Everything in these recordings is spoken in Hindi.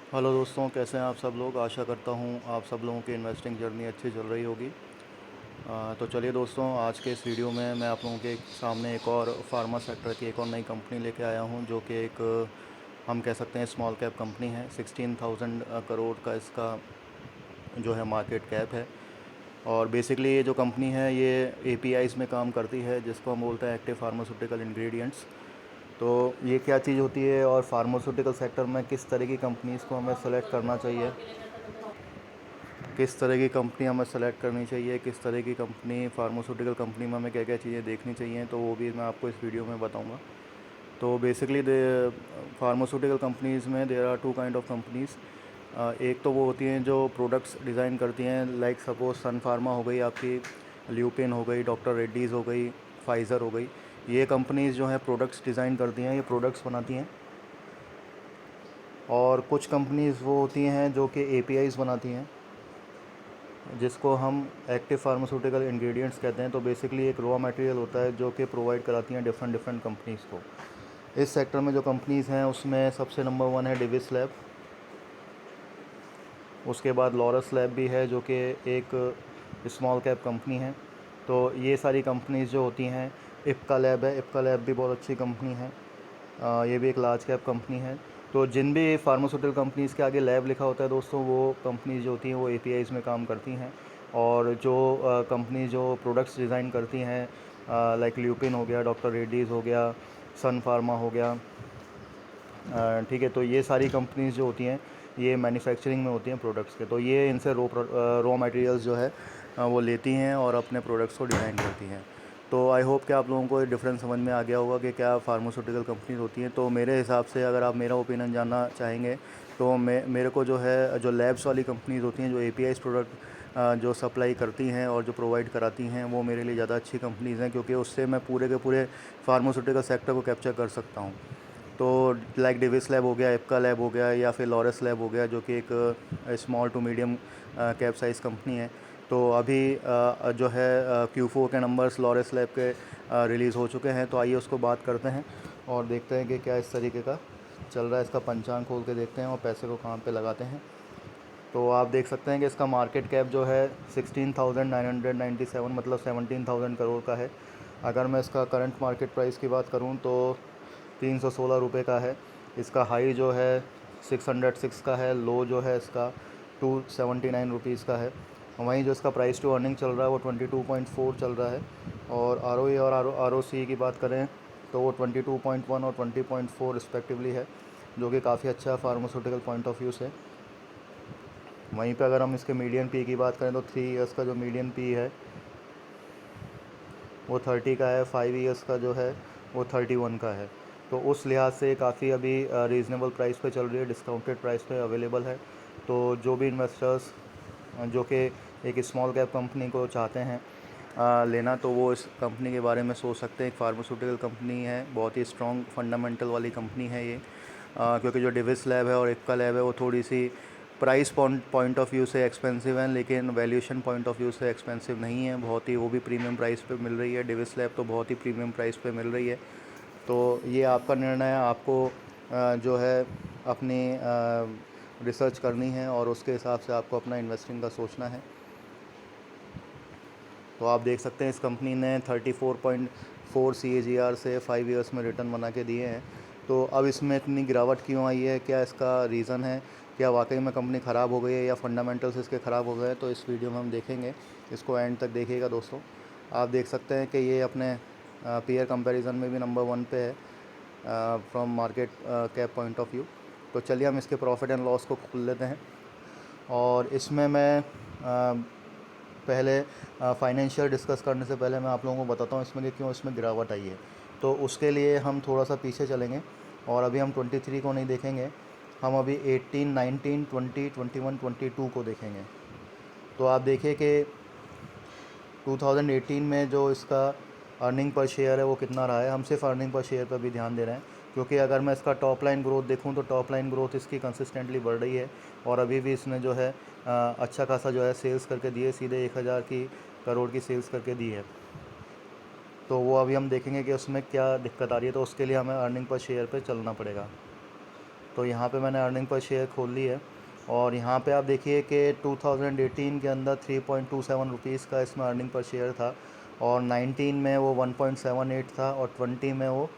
हेलो दोस्तों, कैसे हैं आप सब लोग। आशा करता हूँ आप सब लोगों की इन्वेस्टिंग जर्नी अच्छी चल रही होगी। तो चलिए दोस्तों, आज के इस वीडियो में मैं आप लोगों के सामने एक और फार्मा सेक्टर की एक और नई कंपनी लेके आया हूँ, जो कि एक हम कह सकते हैं स्मॉल कैप कंपनी है। 16,000 करोड़ का इसका जो है मार्केट कैप है। और बेसिकली ये जो कंपनी है ये एपीआईज़ में काम करती है, जिसको हम बोलते हैं एक्टिव फार्मास्यूटिकल इंग्रेडिएंट्स। तो ये क्या चीज़ होती है और फार्मास्यूटिकल सेक्टर में किस तरह की कंपनीज़ को हमें सेलेक्ट करना चाहिए, किस तरह की कंपनी हमें सेलेक्ट करनी चाहिए, किस तरह की कंपनी फार्मास्यूटिकल कंपनी में हमें क्या क्या चीज़ें देखनी चाहिए, तो वो भी मैं आपको इस वीडियो में बताऊंगा। तो बेसिकली दे फार्मास्यूटिकल कंपनीज़ में there are two kind of companies. एक तो वो होती हैं जो प्रोडक्ट्स डिज़ाइन करती हैं, लाइक सपोज सन फार्मा हो गई आपकी, ल्यूपिन हो गई, डॉक्टर रेड्डीज़ हो गई, फाइज़र हो गई। ये कंपनीज़ जो हैं प्रोडक्ट्स डिज़ाइन करती हैं, ये प्रोडक्ट्स बनाती हैं। और कुछ कंपनीज़ वो होती हैं जो कि एपीआईज़ बनाती हैं, जिसको हम एक्टिव फार्मास्यूटिकल इंग्रेडिएंट्स कहते हैं। तो बेसिकली एक रॉ मटेरियल होता है जो कि प्रोवाइड कराती हैं डिफरेंट डिफरेंट कंपनीज़ को। इस सेक्टर में जो कंपनीज़ हैं उसमें सबसे नंबर वन है डिविस लैब। उसके बाद लॉरस लैब भी है, जो कि एक स्मॉल कैप कंपनी है। तो ये सारी कंपनीज़ जो होती हैं, इप्का लैब है, इप्का लैब भी बहुत अच्छी कंपनी है। ये भी एक लार्ज कैप कंपनी है। तो जिन भी फार्मास्यूटिकल कंपनीज़ के आगे लैब लिखा होता है दोस्तों, वो कंपनीज़ जो होती हैं वो एपीआईज़ में काम करती हैं। और जो कंपनी जो प्रोडक्ट्स डिज़ाइन करती हैं, लाइक ल्यूपिन हो गया, डॉक्टर रेड्डीज़ हो गया, सन फार्मा हो गया, ठीक है। तो ये सारी कंपनीज़ जो होती हैं ये मैन्युफैक्चरिंग में होती हैं प्रोडक्ट्स के। तो ये इनसे रॉ मटेरियल्स जो है वो लेती हैं और अपने प्रोडक्ट्स को डिज़ाइन करती हैं। तो आई होप कि आप लोगों को डिफरेंस समझ में आ गया होगा कि क्या फार्मास्यूटिकल कंपनीज होती हैं। तो मेरे हिसाब से अगर आप मेरा ओपिनियन जानना चाहेंगे, तो मेरे को जो है जो लैब्स वाली कंपनीज होती हैं, जो एपीआईज प्रोडक्ट जो सप्लाई करती हैं और जो प्रोवाइड कराती हैं, वो मेरे लिए ज़्यादा अच्छी कंपनीज़ हैं, क्योंकि उससे मैं पूरे के पूरे फार्मास्यूटिकल सेक्टर को कैप्चर कर सकता हूँ। तो लाइक डिविस लैब हो गया, इप्का लैब हो गया, या फिर लॉरस लैब हो गया, जो कि एक small to medium cap size company है। तो अभी जो है Q4 के नंबर्स लॉरस लैब के रिलीज़ हो चुके हैं। तो आइए उसको बात करते हैं और देखते हैं कि क्या इस तरीके का चल रहा है। इसका पंचांग खोल के देखते हैं और पैसे को कहाँ पे लगाते हैं। तो आप देख सकते हैं कि इसका मार्केट कैप जो है 16,997, मतलब 17,000 करोड़ का है। अगर मैं इसका करंट मार्केट प्राइस की बात करूं तो 316 रुपये का है। इसका हाई जो है 606 का है, लो जो है इसका 279 रुपीज़ का है। वहीं जो इसका प्राइस टू अर्निंग चल रहा है वो 22.4 चल रहा है। और ROE और ROC की बात करें तो वो 22.1 और 20.4 रिस्पेक्टिवली है, जो कि काफ़ी अच्छा है फार्मास्यूटिकल पॉइंट ऑफ व्यू से। वहीं पे अगर हम इसके मीडियन पी की बात करें तो 3 इयर्स का जो मीडियन पी है वो 30 का है, 5 इयर्स का जो है वो 31 का है। तो उस लिहाज से काफ़ी अभी रीज़नेबल प्राइस पे चल रही है, डिस्काउंटेड प्राइस पे अवेलेबल है। तो जो भी इन्वेस्टर्स जो कि एक स्मॉल कैप कंपनी को चाहते हैं लेना, तो वो इस कंपनी के बारे में सोच सकते हैं। एक फार्मास्यूटिकल कंपनी है, बहुत ही स्ट्रॉन्ग फंडामेंटल वाली कंपनी है ये। क्योंकि जो डिविस लैब है और इक्का लैब है वो थोड़ी सी प्राइस पॉइंट ऑफ व्यू से एक्सपेंसिव है, लेकिन वैल्यूएशन पॉइंट ऑफ व्यू से एक्सपेंसिव नहीं है। बहुत ही वो भी प्रीमियम प्राइस पे मिल रही है। डिविस लैब तो बहुत ही प्रीमियम प्राइस पे मिल रही है। तो ये आपका निर्णय है, आपको जो है अपनी रिसर्च करनी है और उसके हिसाब से आपको अपना इन्वेस्टिंग का सोचना है। तो आप देख सकते हैं इस कंपनी ने 34.4 CAGR से 5 इयर्स में रिटर्न बना के दिए हैं। तो अब इसमें इतनी गिरावट क्यों आई है, क्या इसका रीज़न है, क्या वाकई में कंपनी ख़राब हो गई है या फंडामेंटल्स इसके ख़राब हो गए हैं, तो इस वीडियो में हम देखेंगे। इसको एंड तक देखिएगा दोस्तों। आप देख सकते हैं कि ये अपने पीयर कंपैरिजन में भी नंबर वन पे है from market cap point of view. तो चलिए हम इसके प्रॉफिट एंड लॉस को खोल लेते हैं। और इसमें मैं पहले फाइनेंशियल डिस्कस करने से पहले मैं आप लोगों को बताता हूँ इसमें कि क्यों इसमें गिरावट आई है। तो उसके लिए हम थोड़ा सा पीछे चलेंगे और अभी हम 23 को नहीं देखेंगे, हम अभी 18, 19, 20, 21, 22 को देखेंगे। तो आप देखिए कि 2018 में जो इसका अर्निंग पर शेयर है वो कितना रहा है। हम सिर्फ अर्निंग पर शेयर पर भी ध्यान दे रहे हैं, क्योंकि अगर मैं इसका टॉप लाइन ग्रोथ देखूं तो टॉप लाइन ग्रोथ इसकी कंसिस्टेंटली बढ़ रही है। और अभी भी इसने जो है अच्छा खासा जो है सेल्स करके दी है, सीधे 1,000 की करोड़ की सेल्स करके दी है। तो वो अभी हम देखेंगे कि उसमें क्या दिक्कत आ रही है, तो उसके लिए हमें अर्निंग पर शेयर पे चलना पड़ेगा। तो यहाँ पे मैंने अर्निंग पर शेयर खोल ली है और यहाँ पे आप देखिए कि 2018 के अंदर 3.27 रुपीज़ का इसमें अर्निंग पर शेयर था और 19 में वो 1.78 था और 20 में वो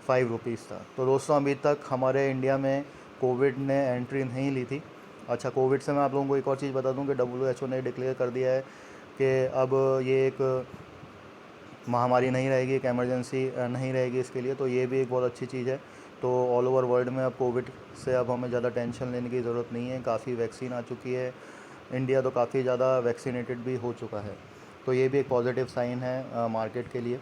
5 रुपीज़ था। तो दोस्तों अभी तक हमारे इंडिया में कोविड ने एंट्री नहीं ली थी। अच्छा, कोविड से मैं आप लोगों को एक और चीज़ बता दूं कि WHO ने डिक्लेयर कर दिया है कि अब ये एक महामारी नहीं रहेगी, एक इमरजेंसी नहीं रहेगी इसके लिए। तो ये भी एक बहुत अच्छी चीज़ है। तो ऑल ओवर वर्ल्ड में अब कोविड से अब हमें ज़्यादा टेंशन लेने की ज़रूरत नहीं है, काफ़ी वैक्सीन आ चुकी है। इंडिया तो काफ़ी ज़्यादा वैक्सीनेटेड भी हो चुका है। तो ये भी एक पॉजिटिव साइन है मार्केट के लिए।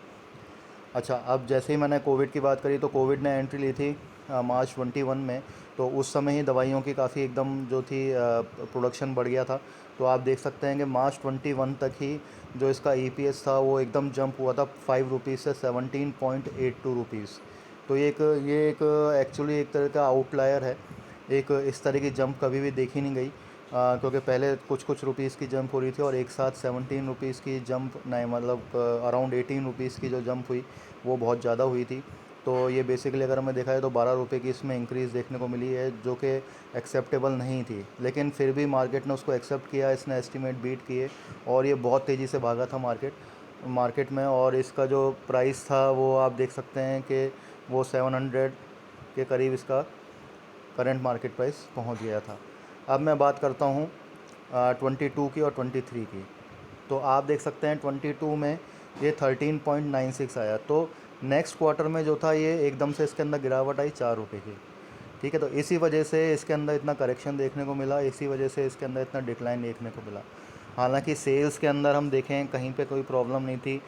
अच्छा, अब जैसे ही मैंने कोविड की बात करी तो कोविड ने एंट्री ली थी मार्च 21 में। तो उस समय ही दवाइयों की काफ़ी एकदम जो थी प्रोडक्शन बढ़ गया था। तो आप देख सकते हैं कि मार्च 21 तक ही जो इसका EPS था वो एकदम जंप हुआ था 5 रुपीज़ से 17.82 रुपीज़। तो ये एक एक्चुअली एक तरह का आउटलायर है। एक इस तरह की जंप कभी भी देखी नहीं गई क्योंकि पहले कुछ कुछ रुपीज़ की जंप हो रही थी और एक साथ 17 रुपीज़ की जंप नहीं, मतलब अराउंड 18 रुपीज़ की जो जंप हुई वो बहुत ज़्यादा हुई थी। तो ये बेसिकली अगर हमें देखा है तो 12 रुपये की इसमें इंक्रीज़ देखने को मिली है जो कि एक्सेप्टेबल नहीं थी, लेकिन फिर भी मार्केट ने उसको एक्सेप्ट किया, इसने एस्टिमेट बीट किए और ये बहुत तेज़ी से भागा था मार्केट में। और इसका जो प्राइस था वो आप देख सकते हैं कि वो 700 के करीब इसका करंट मार्केट प्राइस पहुंच गया था। अब मैं बात करता हूं 22 की और 23 की। तो आप देख सकते हैं 22 में ये 13.96 आया। तो नेक्स्ट क्वार्टर में जो था ये एकदम से इसके अंदर गिरावट आई 4 रुपये की। ठीक है, तो इसी वजह से इसके अंदर इतना करेक्शन देखने को मिला, इसी वजह से इसके अंदर इतना डिक्लाइन देखने को मिला। हालांकि सेल्स के अंदर हम देखें कहीं पे कोई प्रॉब्लम नहीं थी।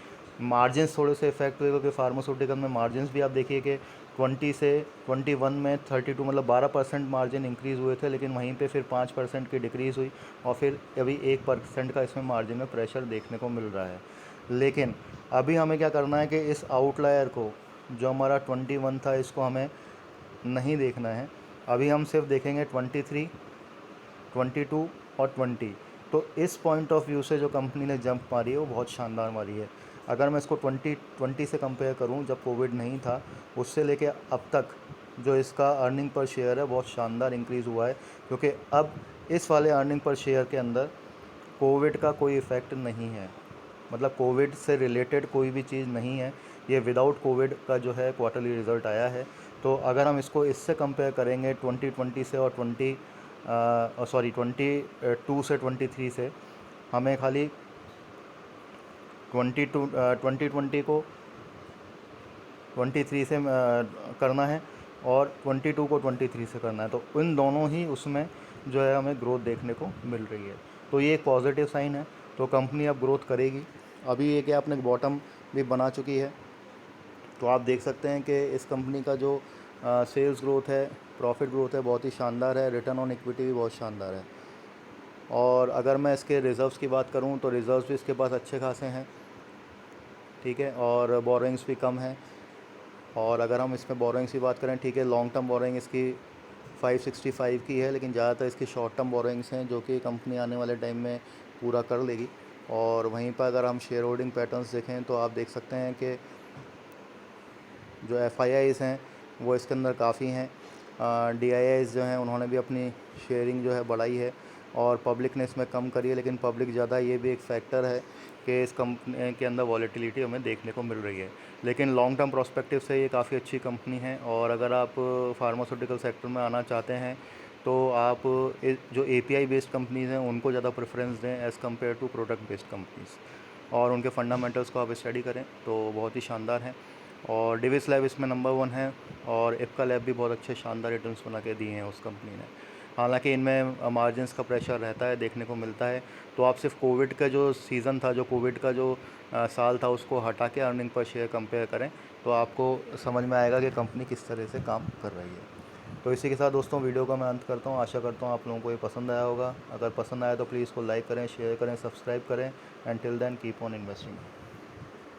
मार्जिन्स थोड़े से इफेक्ट हुए क्योंकि फार्मास्यूटिकल में मार्जिन्स भी आप देखिए कि 20 से 21 में 32 मतलब 12% मार्जिन इंक्रीज़ हुए थे, लेकिन वहीं पे फिर 5% की डिक्रीज़ हुई और फिर अभी 1% का इसमें मार्जिन में प्रेशर देखने को मिल रहा है। लेकिन अभी हमें क्या करना है कि इस आउटलायर को, जो हमारा 21 था, इसको हमें नहीं देखना है। अभी हम सिर्फ देखेंगे 23, 22 और 20। तो इस पॉइंट ऑफ व्यू से जो कंपनी ने जंप मारी है वो बहुत शानदार मारी है। अगर मैं इसको 2020 से कंपेयर करूं जब कोविड नहीं था, उससे लेके अब तक जो इसका अर्निंग पर शेयर है बहुत शानदार इंक्रीज़ हुआ है, क्योंकि अब इस वाले अर्निंग पर शेयर के अंदर कोविड का कोई इफ़ेक्ट नहीं है। मतलब कोविड से रिलेटेड कोई भी चीज़ नहीं है। ये विदाउट कोविड का जो है क्वार्टरली रिज़ल्ट आया है। तो अगर हम इसको इससे कंपेयर करेंगे 2020 से और 22 से 23 से, हमें खाली 2020 को 23 से करना है और 22 को 23 से करना है। तो इन दोनों ही उसमें जो है हमें ग्रोथ देखने को मिल रही है। तो ये एक पॉजिटिव साइन है। तो कंपनी अब ग्रोथ करेगी। अभी ये क्या अपने बॉटम भी बना चुकी है। तो आप देख सकते हैं कि इस कंपनी का जो सेल्स ग्रोथ है, प्रॉफिट ग्रोथ है, बहुत ही शानदार है। रिटर्न ऑन इक्विटी भी बहुत शानदार है। और अगर मैं इसके रिज़र्व्स की बात करूं तो रिज़र्व्स भी इसके पास अच्छे खासे हैं। ठीक है, और बोरोइंग्स भी कम है। और अगर हम इसमें बोरोइंग्स की बात करें, ठीक है, लॉन्ग टर्म बोरोइंग इसकी 565 की है, लेकिन ज़्यादातर इसकी शॉर्ट टर्म बोरोइंग्स हैं जो कि कंपनी आने वाले टाइम में पूरा कर लेगी। और वहीं पर अगर हम शेयर होल्डिंग पैटर्न्स देखें तो आप देख सकते हैं कि जो FIIs हैं वो इसके अंदर काफ़ी हैं। DIIs जो हैं उन्होंने भी अपनी शेयरिंग जो है बढ़ाई है और पब्लिक ने इसमें कम करी है, लेकिन पब्लिक ज़्यादा, ये भी एक फैक्टर है कि इस कंपनी के अंदर वॉलेटिलिटी हमें देखने को मिल रही है। लेकिन लॉन्ग टर्म प्रोस्पेक्टिव से ये काफ़ी अच्छी कंपनी है। और अगर आप फार्मास्यूटिकल सेक्टर में आना चाहते हैं तो आप जो API बेस्ड कंपनीज़ हैं उनको ज़्यादा प्रेफरेंस दें as compare to product based companies, और उनके फंडामेंटल्स को आप स्टडी करें तो बहुत ही शानदार हैं। और डिविस लैब इसमें नंबर 1 है और इप्का लैब भी बहुत अच्छे शानदार रिटर्न्स बना के दिए हैं उस कंपनी ने। हालांकि इनमें मार्जिन्स का प्रेशर रहता है, देखने को मिलता है। तो आप सिर्फ कोविड का जो सीज़न था, जो कोविड का जो साल था, उसको हटा के अर्निंग पर शेयर कंपेयर करें तो आपको समझ में आएगा कि कंपनी किस तरह से काम कर रही है। तो इसी के साथ दोस्तों वीडियो का मैं अंत करता हूँ। आशा करता हूँ आप लोगों को ये पसंद आया होगा। अगर पसंद आया तो प्लीज़ इसको लाइक करें, शेयर करें, सब्सक्राइब करें। And till then keep on investing.